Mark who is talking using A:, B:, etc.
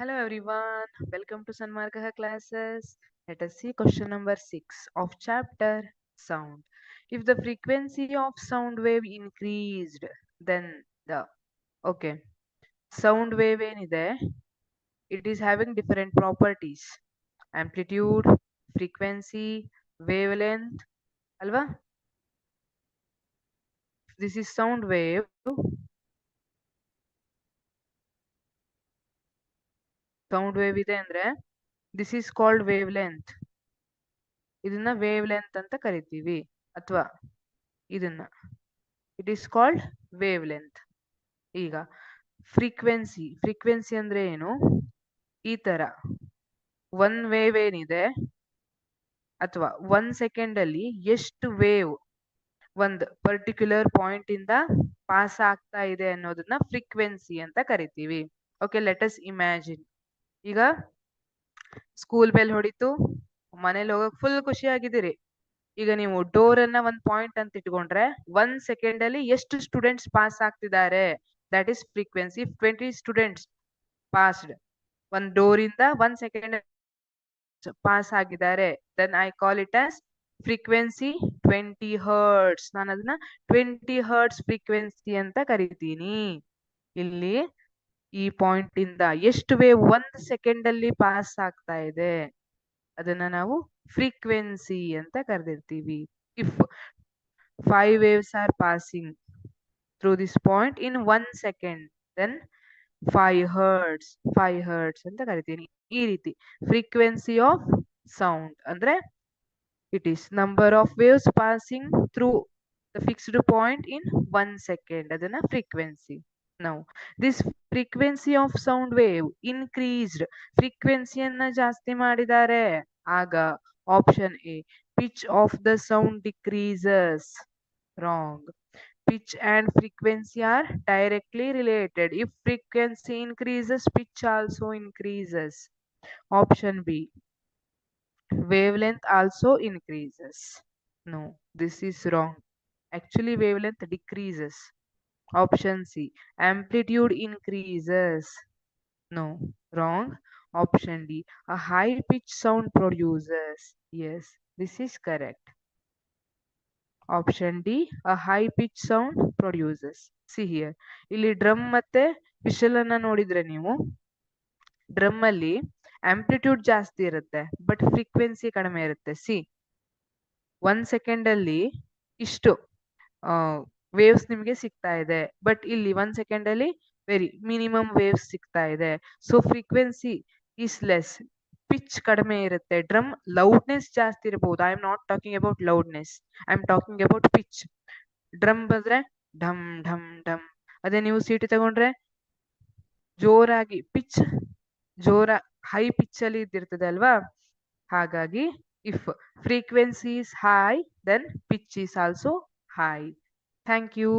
A: Hello everyone, welcome to Sanmarkaha classes. Let us see question number 6 of chapter sound. If the frequency of sound wave increased, then the okay sound wave ಏನಿದೆ, it is having different properties: amplitude, frequency, wavelength ಅಲ್ವಾ. This is sound wave. Sound wave ಇದೆ ಅಂದ್ರೆ this is called wavelength. ಇದನ್ನ wave length ಅಂತ ಕರಿತೀವಿ, ಅಥವಾ ಇದನ್ನ it is called wave length. ಈಗ ಫ್ರೀಕ್ವೆನ್ಸಿ ಅಂದ್ರೆ ಏನು? ಈ ತರ ಒನ್ ವೇವ್ ಏನಿದೆ, ಅಥವಾ 1 ಸೆಕೆಂಡ್ ಅಲ್ಲಿ ಎಷ್ಟು ವೇವ್ ಒಂದ್ ಪರ್ಟಿಕ್ಯುಲರ್ ಪಾಯಿಂಟ್ ಇಂದ ಪಾಸ್ ಆಗ್ತಾ ಇದೆ ಅನ್ನೋದನ್ನ ಫ್ರೀಕ್ವೆನ್ಸಿ ಅಂತ ಕರಿತೀವಿ. Okay, let us imagine. ಈಗ ಸ್ಕೂಲ್ ಬೆಲ್ ಹೊಡಿತು, ಮನೇಲಿ ಹೋಗಕ್ ಫುಲ್ ಖುಷಿಯಾಗಿದ್ದೀರಿ. ಈಗ ನೀವು ಡೋರ್ ಅನ್ನ ಒಂದ್ ಪಾಯಿಂಟ್ ಅಂತ ಇಟ್ಕೊಂಡ್ರೆ 1 ಸೆಕೆಂಡ್ ಅಲ್ಲಿ ಎಷ್ಟು ಸ್ಟೂಡೆಂಟ್ಸ್ ಪಾಸ್ ಆಗ್ತಿದ್ದಾರೆ, that is frequency. 20 students passed, ಒಂದ್ ಡೋರ್ ಇಂದ 1 ಸೆಕೆಂಡ್ ಪಾಸ್ ಆಗಿದ್ದಾರೆ, then I call it as frequency 20 hertz. ನಾನು ಅದನ್ನ 20 ಹರ್ಟ್ಸ್ ಫ್ರೀಕ್ವೆನ್ಸಿ ಅಂತ ಕರಿತೀನಿ. ಇಲ್ಲಿ ಈ ಪಾಯಿಂಟ್ ಇಂದ ಎಷ್ಟು ವೇವ್ 1 ಸೆಕೆಂಡ್ ಅಲ್ಲಿ ಪಾಸ್ ಆಗ್ತಾ ಇದೆ, ಅದನ್ನ ನಾವು ಫ್ರೀಕ್ವೆನ್ಸಿ ಅಂತ ಕರೆದಿರ್ತೀವಿ. If 5 waves are passing through this point in 1 second, then 5 hertz ಅಂತ ಕರಿತೀನಿ. ಈ ರೀತಿ ಫ್ರೀಕ್ವೆನ್ಸಿ ಆಫ್ ಸೌಂಡ್ ಅಂದ್ರೆ it is number of waves passing through the fixed point in 1 second, ಅದನ್ನ ಫ್ರೀಕ್ವೆನ್ಸಿ. ನಾವು this frequency of sound wave increased, ಫ್ರೀಕ್ವೆನ್ಸಿಯನ್ನ ಜಾಸ್ತಿ ಮಾಡಿದ್ದಾರೆ, ಆಗ option a pitch of the sound decreases. Wrong. Pitch and frequency are directly related. If frequency increases, pitch also increases. Option B, wavelength also increases. No, this is wrong. Actually wavelength decreases. Option C, amplitude increases. No, wrong. Option D, a high pitch sound produces. Yes, this is correct. Option D, a high pitch sound produces. See here, ಇಲ್ಲಿ drum ಮತ್ತೆ whistle ಅನ್ನ ನೋಡಿದ್ರೆ ನೀವು, drum ಅಲ್ಲಿ amplitude ಜಾಸ್ತಿ ಇರುತ್ತೆ but frequency ಕಡಿಮೆ ಇರುತ್ತೆ. ಸಿ, 1 ಸೆಕೆಂಡ್ ಅಲ್ಲಿ ಇಷ್ಟು ವೇವ್ಸ್ ನಿಮ್ಗೆ ಸಿಗ್ತಾ ಇದೆ, ಬಟ್ ಇಲ್ಲಿ 1 ಸೆಕೆಂಡ್ ಅಲ್ಲಿ ವೆರಿ ಮಿನಿಮಮ್ ವೇವ್ಸ್ ಸಿಗ್ತಾ ಇದೆ. So frequency is less, pitch ಕಡಿಮೆ ಇರುತ್ತೆ. ಡ್ರಮ್ ಲೌಡ್ನೆಸ್ ಜಾಸ್ತಿ ಇರಬಹುದು. I am not talking about loudness, I am talking about pitch. Drum ಬಂದ್ರೆ ಢಮ್ ಢಮ್ ಢಮ್, ಅದೇ ನೀವು ಸೀಟಿ ತಗೊಂಡ್ರೆ ಜೋರಾಗಿ ಪಿಚ್ ಹೈ ಪಿಚ್ ಅಲ್ಲಿ ಇದ್ದಿರ್ತದೆ ಅಲ್ವಾ. ಹಾಗಾಗಿ if frequency is high, then pitch is also high. Thank you.